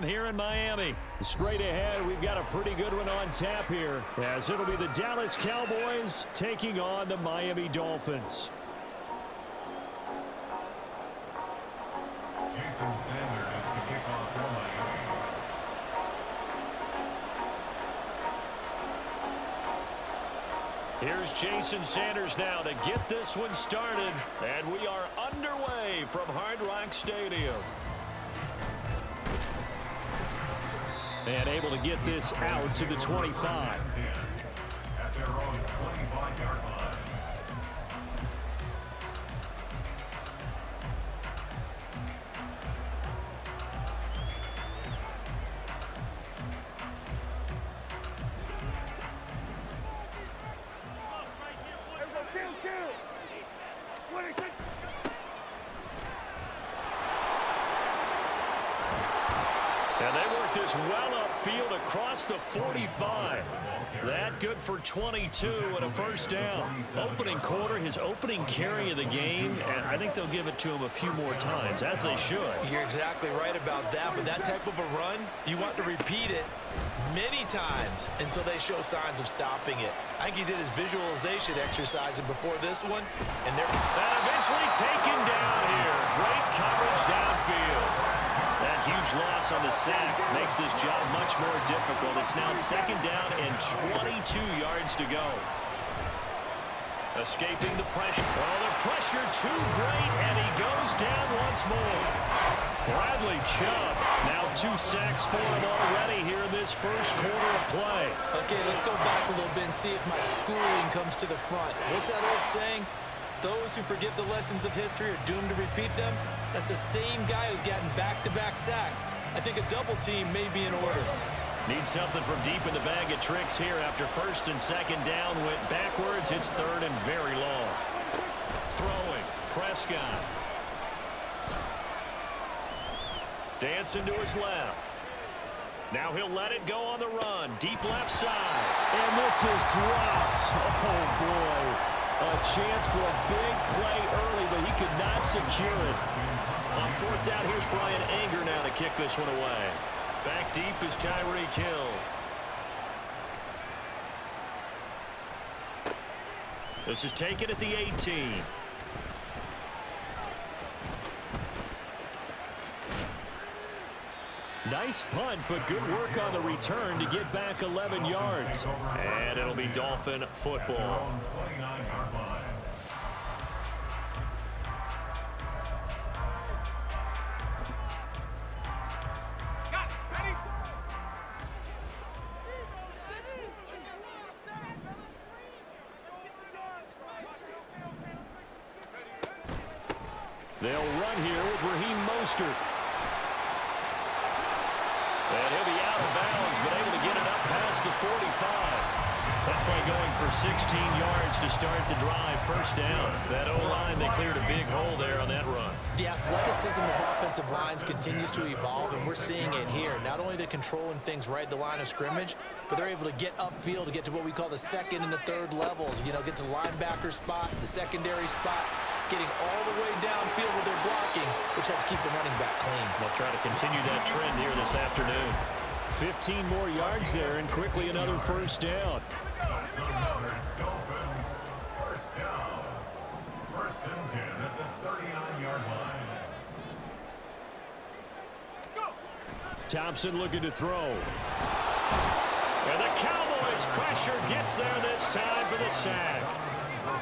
Here in Miami. Straight ahead, we've got a pretty good one on tap here, as it'll be the Dallas Cowboys taking on the Miami Dolphins. Jason Sanders is the kickoff for Miami. Here's Jason Sanders now to get this one started, and we are underway from Hard Rock Stadium. And able to get this out to the 25. At their own 25-yard line. And they work this well upfield across the 45. That good for 22 and a first down. Opening quarter, his opening carry of the game, and I think they'll give it to him a few more times, as they should. You're exactly right about that, but that type of a run, you want to repeat it many times until they show signs of stopping it. I think he did his visualization exercise before this one, and eventually taken down here. Great coverage downfield. That huge loss on the sack makes this job much more difficult. It's now second down and 22 yards to go. Escaping the pressure. Oh, the pressure too great, and he goes down once more. Bradley Chubb, now 2 sacks for him already here in this first quarter of play. Okay, let's go back a little bit and see if my schooling comes to the front. What's that old saying? Those who forget the lessons of history are doomed to repeat them. That's the same guy who's gotten back-to-back sacks. I think a double team may be in order. Need something from deep in the bag of tricks here after first and second down. Went backwards. It's third and very long. Throwing. Prescott. Dancing to his left. Now he'll let it go on the run. Deep left side. And this is dropped. Oh, boy. A chance for a big play early, but he could not secure it. On fourth down, here's Brian Anger now to kick this one away. Back deep is Tyreek Hill. This is taken at the 18. Nice punt, but good work on the return to get back 11 yards. And it'll be Dolphin football. They'll run here with Raheem Mostert. And he'll be out of bounds, but able to get it up past the 45. That play going for 16 yards to start the drive. First down. That O-line, they cleared a big hole there on that run. The athleticism of offensive lines continues to evolve, and we're seeing it here. Not only they're controlling things right at the line of scrimmage, but they're able to get upfield to get to what we call the second and the third levels. You know, get to linebacker spot, the secondary spot, getting all the way downfield with their blocking, which helps keep the running back clean. They'll try to continue that trend here this afternoon. 15 more yards there, and quickly another first down. That's another Dolphins first down. First and 10 at the 39-yard line. Thompson looking to throw. And the Cowboys pressure gets there this time for the sack. A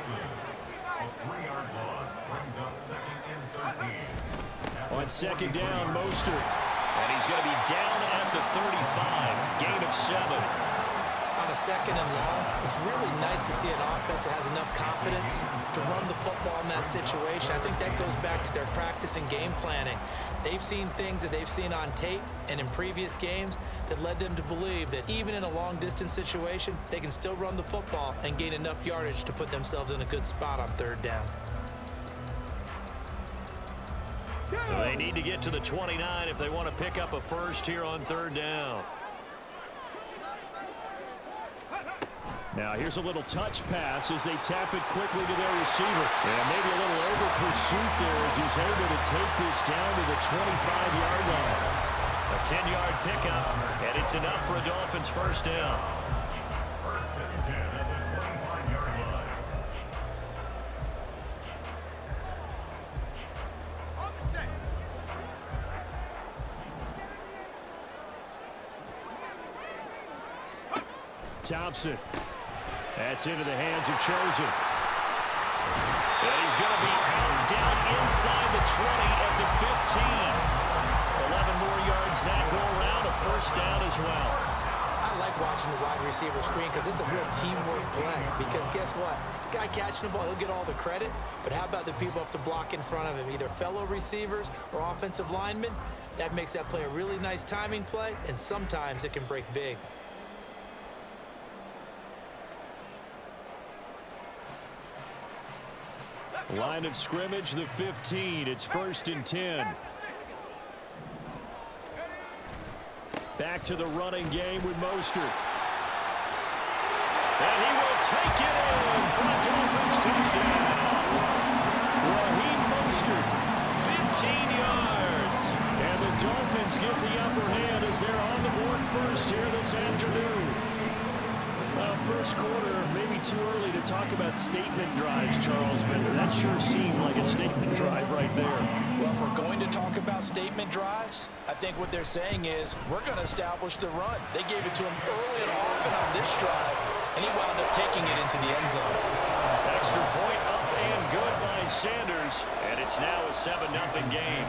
3-yard loss brings up second and 13. On second down, Mostert. And he's going to be down at the 35. Gain of 7. On a second and long, it's really nice to see an offense that has enough confidence to run the football in that situation. I think that goes back to their practice and game planning. They've seen things that they've seen on tape and in previous games that led them to believe that even in a long-distance situation, they can still run the football and gain enough yardage to put themselves in a good spot on third down. They need to get to the 29 if they want to pick up a first here on third down. Now here's a little touch pass as they tap it quickly to their receiver. And maybe a little over pursuit there as he's able to take this down to the 25-yard line. A 10-yard pickup, and it's enough for a Dolphins first down. First and 10 at the 25-yard line. Thompson. That's into the hands of Chosen. And he's going to be out down inside the 20 at the 15. 11 more yards that go around, a first down as well. I like watching the wide receiver screen because it's a real teamwork play. Because guess what? The guy catching the ball, he'll get all the credit. But how about the people up to block in front of him, either fellow receivers or offensive linemen? That makes that play a really nice timing play, and sometimes it can break big. Line of scrimmage, the 15. It's first and 10. Back to the running game with Mostert. And he will take it in for a Dolphins touchdown. Raheem Mostert, 15 yards. And the Dolphins get the upper hand as they're on the board first here this afternoon. First quarter, maybe too early to talk about statement drives, Charles, but that sure seemed like a statement drive right there. Well, if we're going to talk about statement drives, I think what they're saying is we're going to establish the run. They gave it to him early and often on this drive, and he wound up taking it into the end zone. Extra point up and good by Sanders, and it's now a 7-0 game.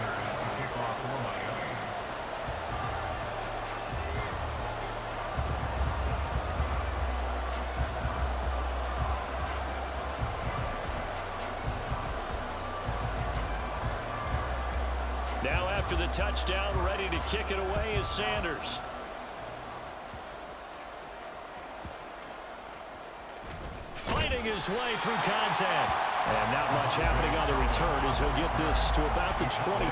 Now after the touchdown, ready to kick it away is Sanders. Fighting his way through contact. And not much happening on the return as he'll get this to about the 23.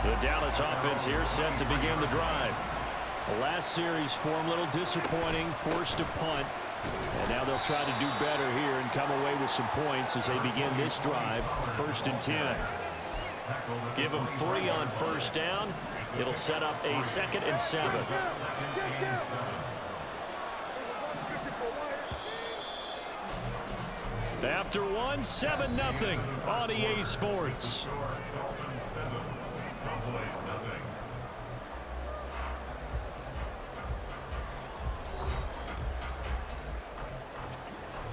The Dallas offense here set to begin the drive. The last series for him a little disappointing, forced a punt. And now they'll try to do better here and come away with some points as they begin this drive, first and 10. Give them 3 on first down. It'll set up a 2nd and 7. After one, 7-0 on EA Sports.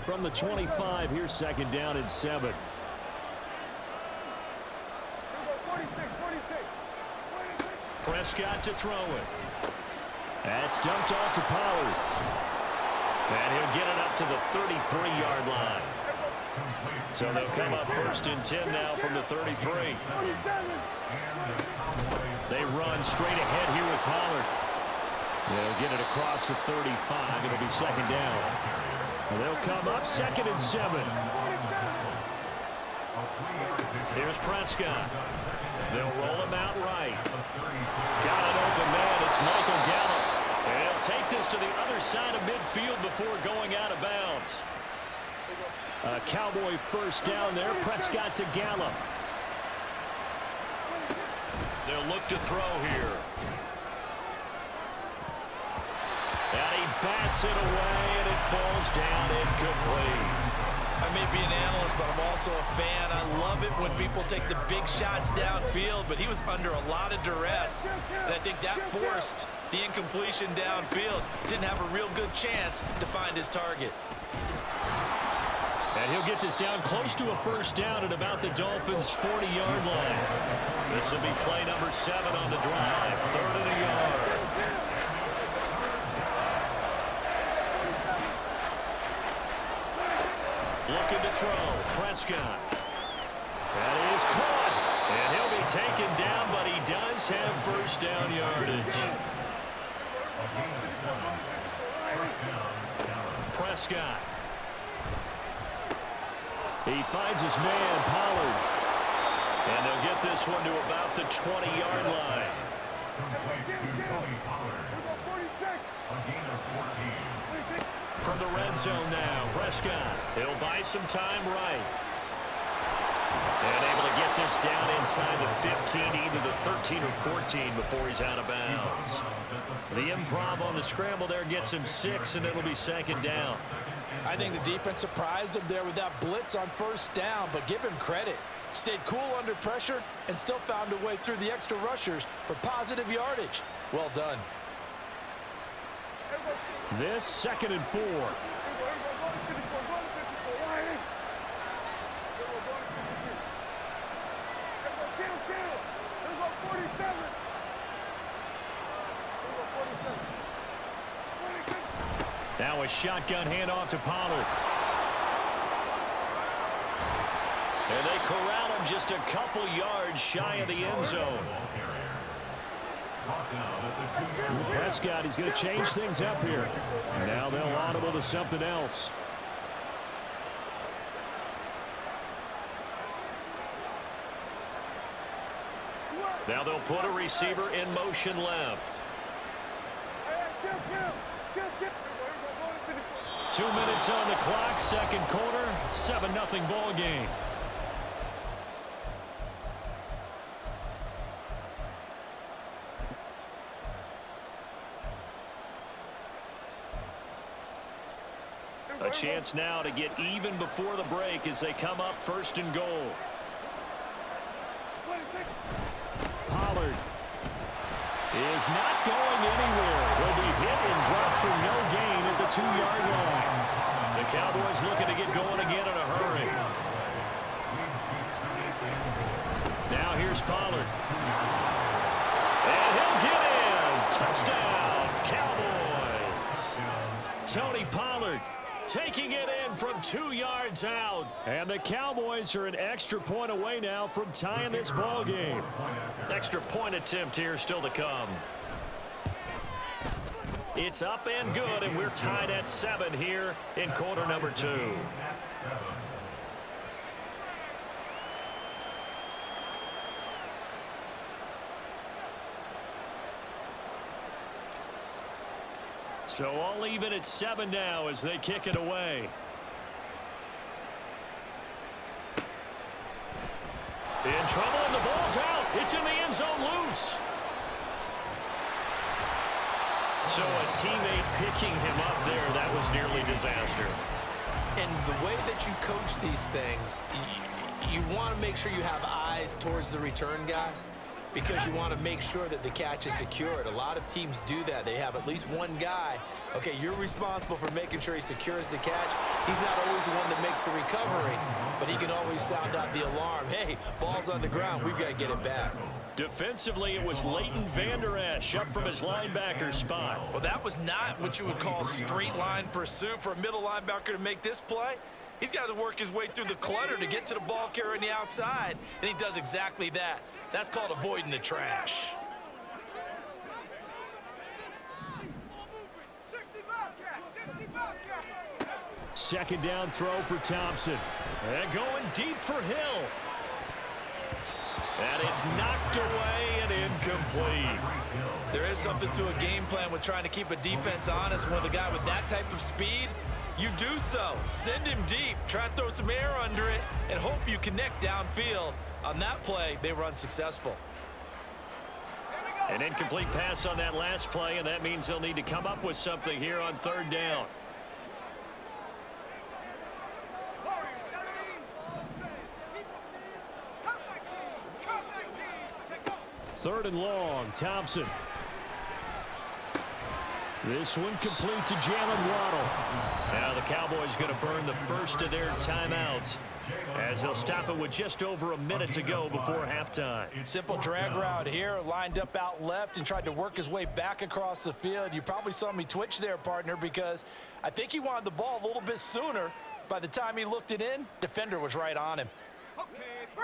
From the 25, here's 2nd down and 7. Prescott to throw it. That's dumped off to Pollard. And he'll get it up to the 33-yard line. So they'll come up first and 10 now from the 33. They run straight ahead here with Pollard. They'll get it across the 35. It'll be 2nd down. And they'll come up 2nd and 7. Here's Prescott. They'll roll him out right. Got an open man. It's Michael Gallup. And he'll take this to the other side of midfield before going out of bounds. A Cowboy first down there. Prescott to Gallup. They'll look to throw here. And he bats it away, and it falls down incomplete. I may be an analyst, but I'm also a fan. I love it when people take the big shots downfield, but he was under a lot of duress. And I think that forced the incompletion downfield. Didn't have a real good chance to find his target. And he'll get this down close to a first down at about the Dolphins' 40-yard line. This will be play number 7 on the drive. 3rd and a yard. Looking to throw. Prescott. That is caught. And he'll be taken down, but he does have first down yardage. Prescott. He finds his man, Pollard. And they'll get this one to about the 20-yard line. From the red zone now, Prescott. He'll buy some time right. And able to get this down inside the 15, either the 13 or 14 before he's out of bounds. The improv on the scramble there gets him 6, and it'll be second down. I think the defense surprised him there with that blitz on first down, but give him credit. Stayed cool under pressure and still found a way through the extra rushers for positive yardage. Well done. This 2nd and 4. Now a shotgun handoff to Pollard. And they corral him just a couple yards shy of the end zone. Prescott, he's going to change things up here. Now they'll audible to something else. Now they'll put a receiver in motion left. 2 minutes on the clock, second quarter, 7-0 ball game. A chance now to get even before the break as they come up 1st and goal. Pollard is not going anywhere. He'll be hit and dropped for no gain at the 2-yard line. The Cowboys looking to get going again in a hurry. Now here's Pollard. And he'll get in. Touchdown, Cowboys. Tony Pollard taking it in from 2 yards out. And the Cowboys are an extra point away now from tying this ball game. Extra point attempt here still to come. It's up and good, and we're tied at 7 here in quarter number 2. So all even at 7 now as they kick it away. In trouble, and the ball's out. It's in the end zone loose. So a teammate picking him up there, that was nearly disaster. And the way that you coach these things, you want to make sure you have eyes towards the return guy, because you want to make sure that the catch is secured. A lot of teams do that. They have at least one guy. Okay, you're responsible for making sure he secures the catch. He's not always the one that makes the recovery, but he can always sound out the alarm. Hey, ball's on the ground. We've got to get it back. Defensively, it was Leighton Vander Esch up from his linebacker spot. Well, that was not what you would call straight line pursuit for a middle linebacker to make this play. He's got to work his way through the clutter to get to the ball carrier on the outside, and he does exactly that. That's called avoiding the trash. Second down throw for Thompson. And going deep for Hill. And it's knocked away and incomplete. There is something to a game plan with trying to keep a defense honest. With a guy with that type of speed, you do so. Send him deep, try to throw some air under it, and hope you connect downfield. On that play, they were unsuccessful. An incomplete pass on that last play, and that means they'll need to come up with something here on 3rd down. Third and long, Thompson. This one complete to Jalen Waddle. Now the Cowboys going to burn the first of their timeouts as they'll stop it with just over a minute to go before halftime. Simple drag route here, lined up out left and tried to work his way back across the field. You probably saw me twitch there, partner, because I think he wanted the ball a little bit sooner. By the time he looked it in, defender was right on him.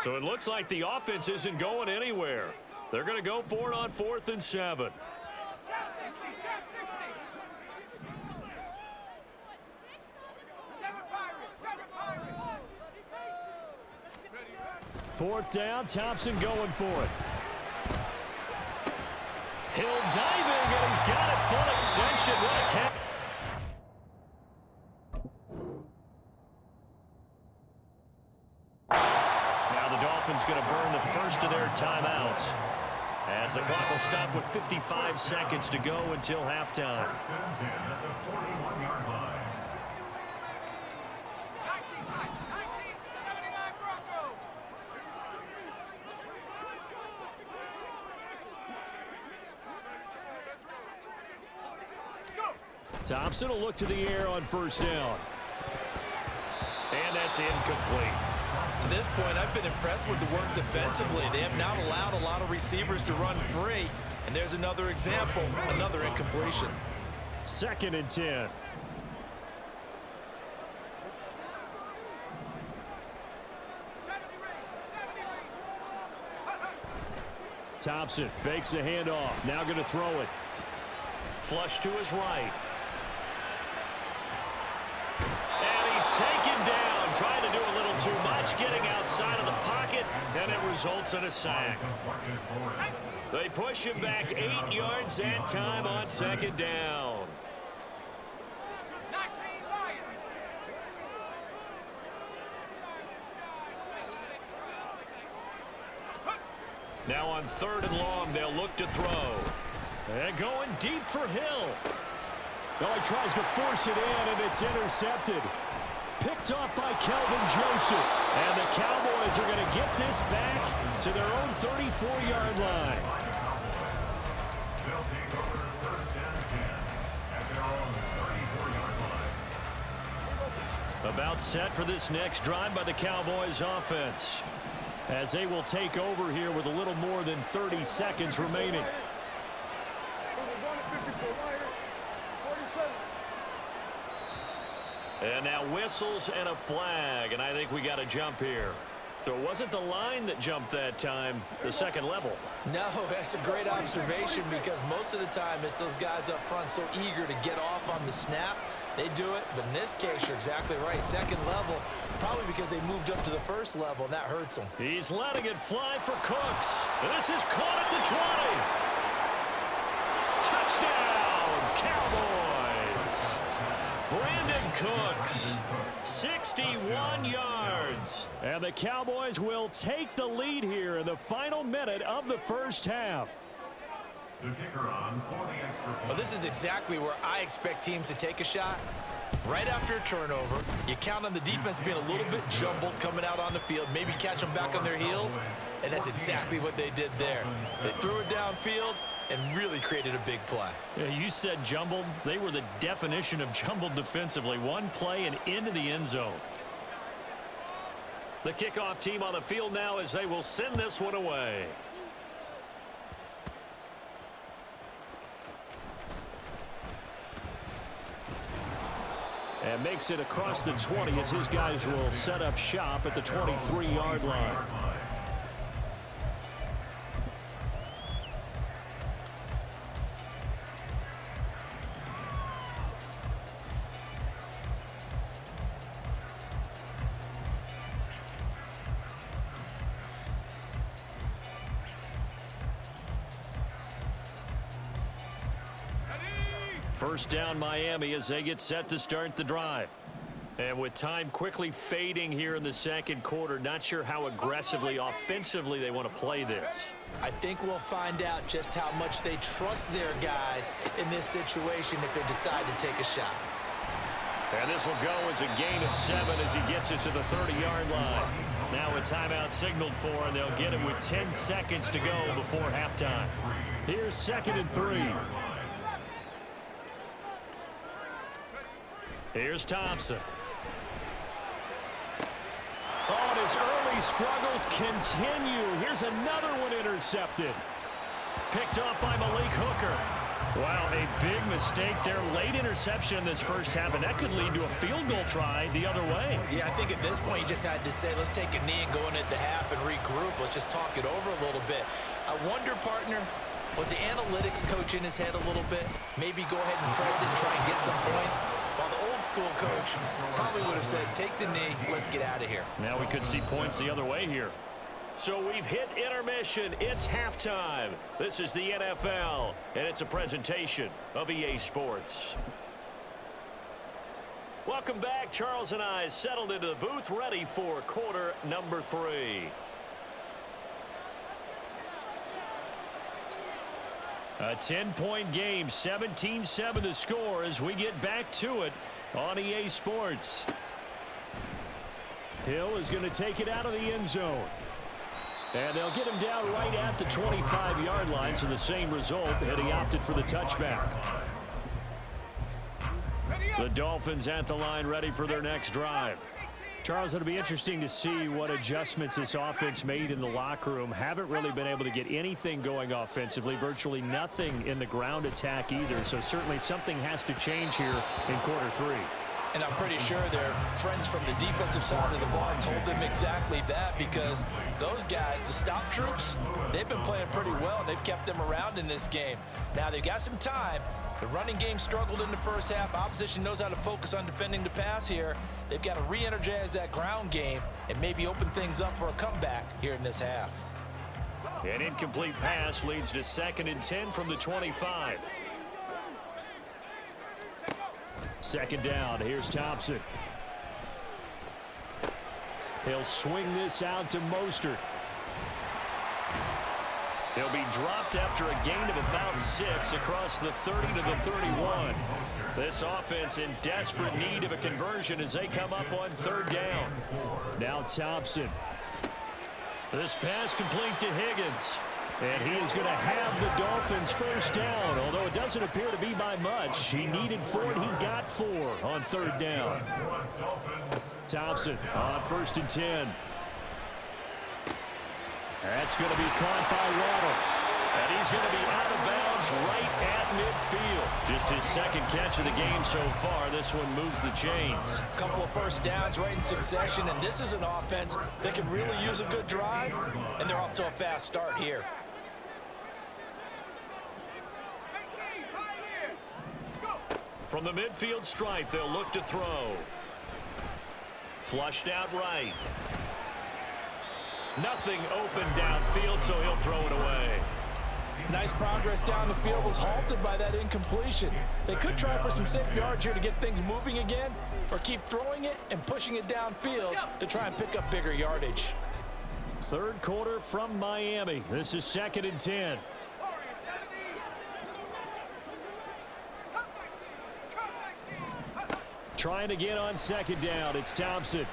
So it looks like the offense isn't going anywhere. They're going to go for it on 4th and 7. Fourth down, Thompson going for it. Hill diving, and he's got it. Full extension. What a catch. Now is going to burn the first of their timeouts, as the clock will stop with 55 seconds to go until halftime. First and 10 at the 41-yard line. Thompson will look to the air on first down. And that's incomplete. To this point, I've been impressed with the work defensively. They have not allowed a lot of receivers to run free. And there's another example, another incompletion. 2nd and 10. Thompson fakes a handoff. Now going to throw it. Flush to his right. And he's taken down, trying to do a little too much, getting outside of the pocket, and it results in a sack. They push him back 8 yards that time on 2nd down. Now on 3rd and long, they'll look to throw. And going deep for Hill. Oh, he tries to force it in, and it's intercepted. Picked off by Kelvin Joseph. And the Cowboys are going to get this back to their own 34-yard line. They'll take over first and 10 at their own 34-yard line. About set for this next drive by the Cowboys offense, as they will take over here with a little more than 30 seconds remaining. And now whistles and a flag, and I think we got a jump here. So it wasn't the line that jumped that time, the second level. No, that's a great observation, because most of the time it's those guys up front so eager to get off on the snap. They do it, but in this case, you're exactly right. Second level, probably because they moved up to the first level, and that hurts them. He's letting it fly for Cooks. This is caught at the 20. Touchdown, Cowboys. Brandon Cooks, 61 yards. And the Cowboys will take the lead here in the final minute of the first half. The kicker on for the extra point. Well, this is exactly where I expect teams to take a shot. Right after a turnover, you count on the defense being a little bit jumbled coming out on the field, maybe catch them back on their heels, and that's exactly what they did there. They threw it downfield and really created a big play. Yeah, you said jumbled. They were the definition of jumbled defensively. One play and into the end zone. The kickoff team on the field now as they will send this one away. And makes it across the 20 as his guys will set up shop at the 23-yard line. First down Miami as they get set to start the drive. And with time quickly fading here in the second quarter, not sure how aggressively, offensively they want to play this. I think we'll find out just how much they trust their guys in this situation if they decide to take a shot. And this will go as a gain of 7 as he gets it to the 30-yard line. Now a timeout signaled for, and they'll get it with 10 seconds to go before halftime. Here's 2nd and 3. Here's Thompson. Oh, and his early struggles continue. Here's another one intercepted. Picked off by Malik Hooker. Wow, a big mistake there. Late interception in this first half, and that could lead to a field goal try the other way. Yeah, I think at this point you just had to say, let's take a knee and go in at the half and regroup. Let's just talk it over a little bit. I wonder, partner, was the analytics coach in his head a little bit? Maybe go ahead and press it and try and get some points? While the old school coach probably would have said, take the knee, let's get out of here. Now we could see points the other way here. So we've hit intermission. It's halftime. This is the NFL, and it's a presentation of EA Sports. Welcome back. Charles and I settled into the booth, ready for quarter number 3. A 10-point game, 17-7 the score as we get back to it on EA Sports. Hill is going to take it out of the end zone. And they'll get him down right at the 25-yard line, so the same result, and he opted for the touchback. The Dolphins at the line ready for their next drive. Charles, it'll be interesting to see what adjustments this offense made in the locker room. Haven't really been able to get anything going offensively, virtually nothing in the ground attack either, so certainly something has to change here in quarter three. And I'm pretty sure their friends from the defensive side of the ball told them exactly that, because those guys, the stop troops, they've been playing pretty well, and they've kept them around in this game. Now, they've got some time. The running game struggled in the first half. Opposition knows how to focus on defending the pass here. They've got to re-energize that ground game and maybe open things up for a comeback here in this half. An incomplete pass leads to 2nd and 10 from the 25. Second down. Here's Thompson. He'll swing this out to Mostert. He'll be dropped after a gain of about 6 across the 30 to the 31. This offense in desperate need of a conversion as they come up on 3rd down. Now Thompson. This pass complete to Higgins. And he is going to have the Dolphins first down, although it doesn't appear to be by much. He needed 4, and he got 4 on 3rd down. Thompson on 1st and 10. That's going to be caught by Waddle. And he's going to be out of bounds right at midfield. Just his 2nd catch of the game so far. This one moves the chains. A couple of first downs right in succession, and this is an offense that can really use a good drive, and they're off to a fast start here. From the midfield stripe, they'll look to throw. Flushed out right. Nothing open downfield, so he'll throw it away. Nice progress down the field, was halted by that incompletion. They could try for some safe yards here to get things moving again, or keep throwing it and pushing it downfield to try and pick up bigger yardage. 3rd quarter from Miami. This is 2nd and 10. Trying to get on 2nd down. It's Thompson.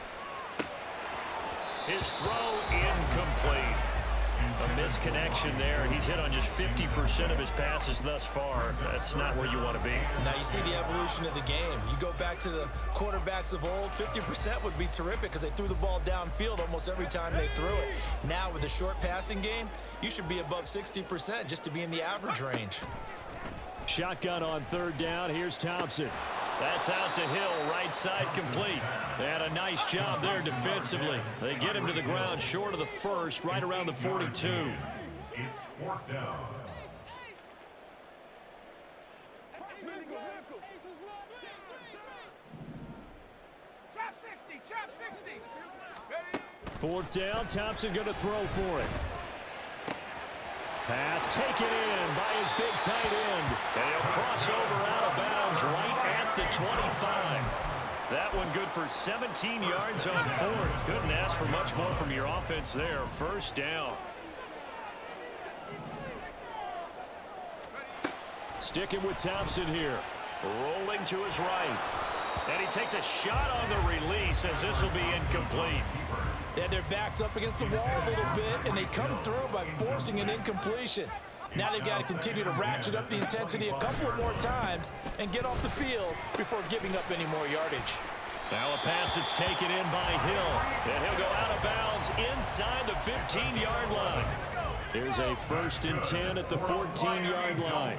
His throw incomplete. A misconnection there. He's hit on just 50% of his passes thus far. That's not where you want to be. Now you see the evolution of the game. You go back to the quarterbacks of old, 50% would be terrific because they threw the ball downfield almost every time they threw it. Now with the short passing game, you should be above 60% just to be in the average range. Shotgun on 3rd down. Here's Thompson. That's out to Hill, right side complete. They had a nice job there defensively. They get him to the ground short of the 1st, right around the 42. It's 4th down. Chop 60. 4th down, Thompson going to throw for it. Pass taken in by his big tight end. And he'll cross over out of bounds right at the 25. That one good for 17 yards on 4th. Couldn't ask for much more from your offense there. 1st down. Sticking with Thompson here. Rolling to his right. And he takes a shot on the release as this will be incomplete. They had their backs up against the wall a little bit, and they come through by forcing an incompletion. Now they've got to continue to ratchet up the intensity a couple of more times and get off the field before giving up any more yardage. Now a pass that's taken in by Hill. And he'll go out of bounds inside the 15-yard line. Here's a 1st and 10 at the 14-yard line.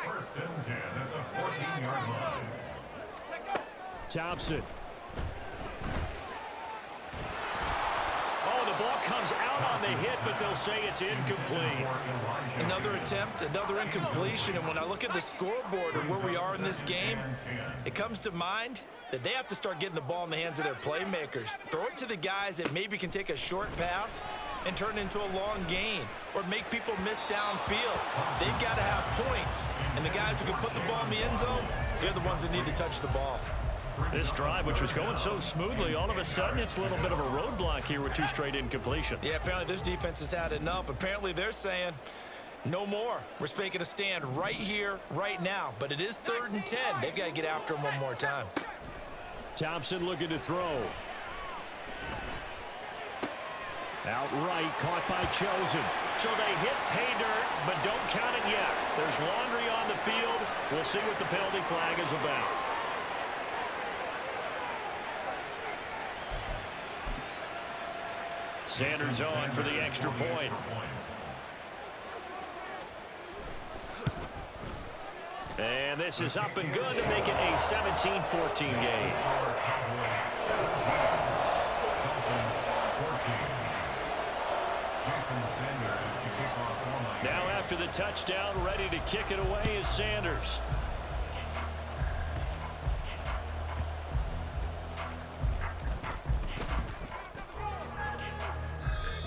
1st and 10 at the 14-yard line. Thompson. Oh, the ball comes out on the hit, but they'll say it's incomplete. Another attempt, another incompletion, and when I look at the scoreboard and where we are in this game, it comes to mind that they have to start getting the ball in the hands of their playmakers. Throw it to the guys that maybe can take a short pass and turn it into a long gain or make people miss downfield. They've got to have points, and the guys who can put the ball in the end zone, they're the ones that need to touch the ball. This drive, which was going so smoothly, all of a sudden it's a little bit of a roadblock here with 2 straight incompletions. Yeah, apparently this defense has had enough. Apparently they're saying, No more. We're making a stand right here, right now. But it is 3rd and 10. They've got to get after him one more time. Thompson looking to throw. Outright caught by Chosen. So they hit pay dirt, but don't count it yet. There's laundry on the field. We'll see what the penalty flag is about. Sanders on for the extra point. And this is up and good to make it a 17-14 game. Now after the touchdown, ready to kick it away is Sanders.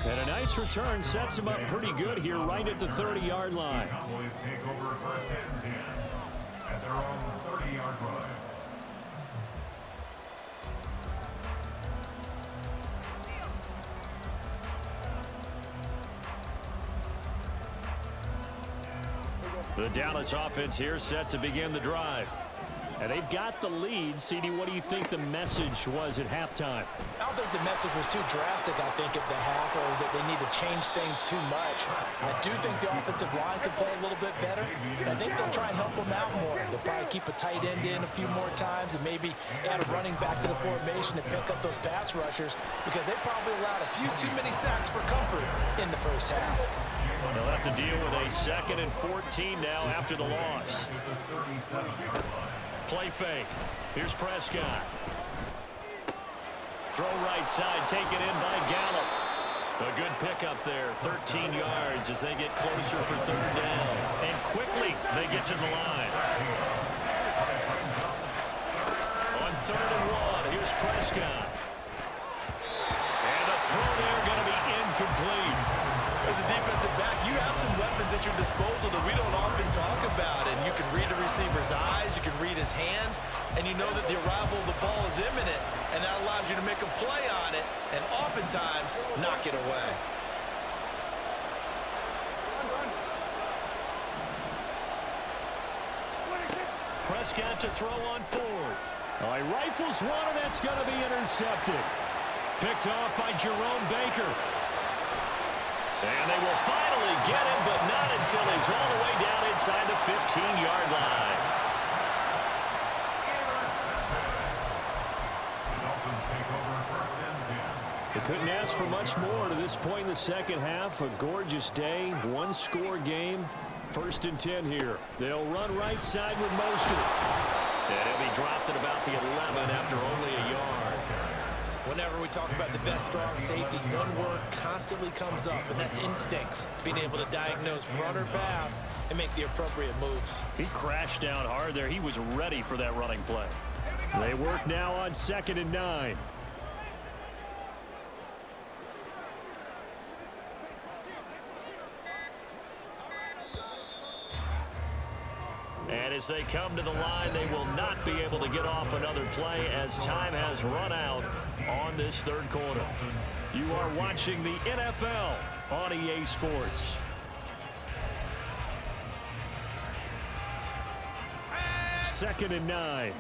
And a nice return sets him up pretty good here right at the 30-yard line. Cowboys take over 1st and 10 at their own 30-yard line. The Dallas offense here set to begin the drive. And they've got the lead. CD, what do you think the message was at halftime? I don't think the message was too drastic, I think, at the half, or that they need to change things too much. I do think the offensive line could play a little bit better. I think they'll try and help them out more. They'll probably keep a tight end in a few more times and maybe add a running back to the formation and pick up those pass rushers, because they probably allowed a few too many sacks for comfort in the first half. They'll have to deal with a 2nd and 14 now after the loss. Play fake. Here's Prescott. Throw right side, taken in by Gallup. A good pickup there, 13 yards as they get closer for 3rd down. And quickly they get to the line. On 3rd and 1, here's Prescott. And the throw there going to be incomplete. As a defensive back, you have some weapons at your disposal that we don't often talk about. And you can read a receiver's eyes, you can read his hands, and you know that the arrival of the ball is imminent, and that allows you to make a play on it and oftentimes knock it away. Prescott to throw on 4th. He rifles one, and that's going to be intercepted. Picked off by Jerome Baker. And they will finally get him, but not until he's all the way down inside the 15-yard line. They couldn't ask for much more to this point in the second half. A gorgeous day, one-score game. 1st and 10 here. They'll run right side with Mostert. And he'll be dropped at about the 11 after only a yard. Whenever we talk about the best strong safeties, one word constantly comes up, and that's instincts. Being able to diagnose run or pass and make the appropriate moves. He crashed down hard there. He was ready for that running play. They work now on 2nd and 9. And as they come to the line, they will not be able to get off another play as time has run out on this 3rd quarter. You are watching the NFL on EA Sports. Second and 9.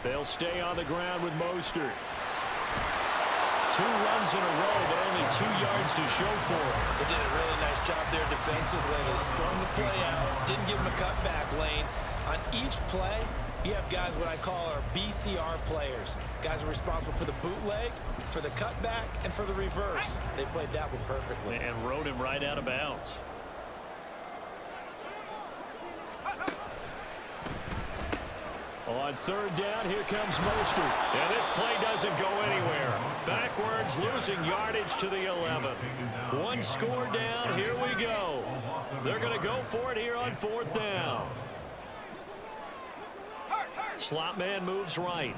They'll stay on the ground with Mostert. 2 runs in a row, but only 2 yards to show for it. They did a really nice job there defensively. They stormed the play out, didn't give him a cutback lane. On each play, you have guys what I call our BCR players. Guys are responsible for the bootleg, for the cutback, and for the reverse. They played that one perfectly. And rode him right out of bounds. On 3rd down, here comes Mostert. And this play doesn't go anywhere. Backwards, losing yardage to the 11. 1 score down, here we go. They're going to go for it here on 4th down. Slot man moves right.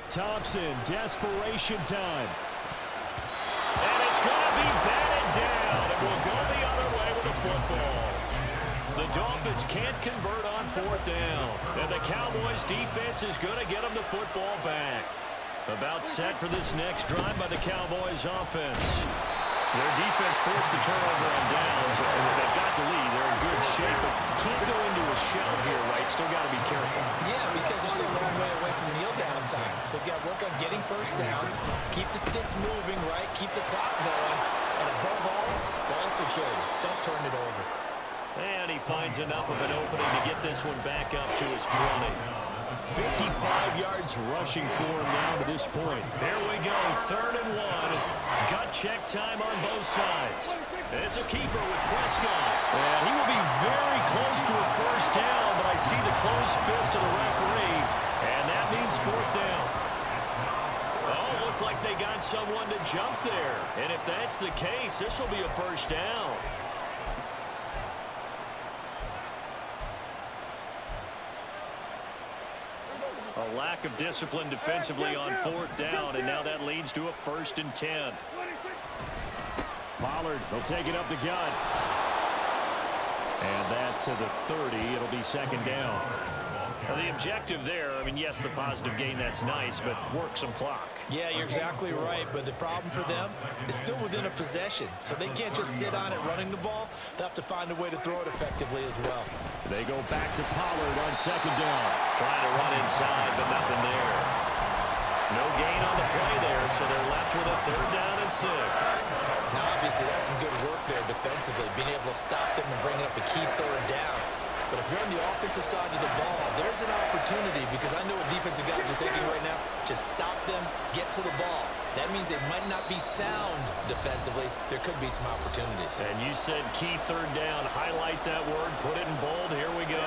Thompson, desperation time. Dolphins can't convert on 4th down. And the Cowboys defense is going to get them the football back. About set for this next drive by the Cowboys offense. Their defense forced the turnover on downs. They've got the lead. They're in good shape, but can't go into a shell here, right? Still got to be careful. Yeah, because they're still a long way away from kneel down time. So they've got to work on getting first downs, keep the sticks moving, right? Keep the clock going. And above all, ball security. Don't turn it over. And he finds enough of an opening to get this one back up to his 20. 55 yards rushing for him now to this point. Here we go, 3rd and 1. Gut check time on both sides. It's a keeper with Prescott. And he will be very close to a first down, but I see the closed fist of the referee, and that means 4th down. Oh, looked like they got someone to jump there. And if that's the case, this will be a first down. A lack of discipline defensively on 4th down, and now that leads to a 1st and 10. Pollard will take it up the gut. And that to the 30. It'll be 2nd down. Now the objective there, I mean, yes, the positive gain, that's nice, but work some clock. Yeah, you're exactly right, but the problem for them is still within a possession, so they can't just sit on it running the ball. They'll have to find a way to throw it effectively as well. They go back to Pollard on 2nd down. Trying to run inside, but nothing there. No gain on the play there, so they're left with a 3rd down and 6. Now, obviously, that's some good work there defensively, being able to stop them and bring up a key 3rd down. But if you're on the offensive side of the ball, there's an opportunity, because I know what defensive guys are thinking right now. Just stop them, get to the ball. That means they might not be sound defensively. There could be some opportunities. And you said key 3rd down. Highlight that word. Put it in bold. Here we go.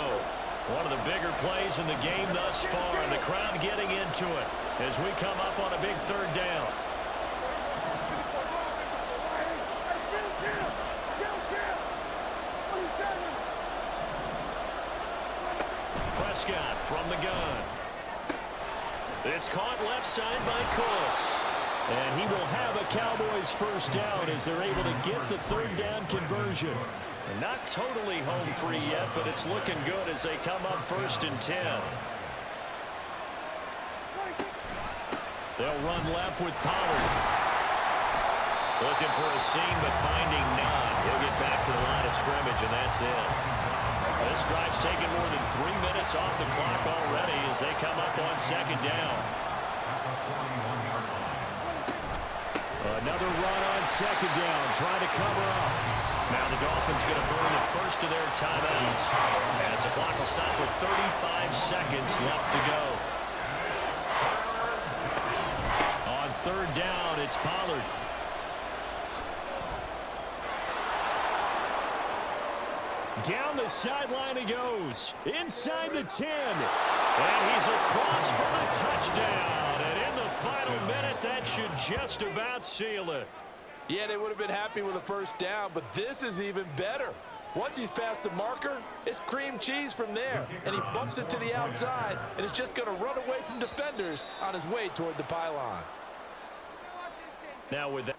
One of the bigger plays in the game thus far, and the crowd getting into it as we come up on a big 3rd down. Prescott from the gun. It's caught left side by Cooks. And he will have a Cowboys first down as they're able to get the 3rd down conversion. And not totally home free yet, but it's looking good as they come up 1st and 10. They'll run left with Pollard. Looking for a seam, but finding none. He'll get back to the line of scrimmage, and that's it. This drive's taken more than 3 minutes off the clock already as they come up on 2nd down. Another run on 2nd down, trying to cover up. Now the Dolphins going to burn the first of their timeouts as the clock will stop with 35 seconds left to go. On 3rd down, it's Pollard. Down the sideline he goes, inside the 10. And he's across for the touchdown. And in the final minute, that should just about seal it. Yeah, they would have been happy with a first down, but this is even better. Once he's past the marker, it's cream cheese from there. And he bumps it to the outside, and it's just going to run away from defenders on his way toward the pylon. Now with that.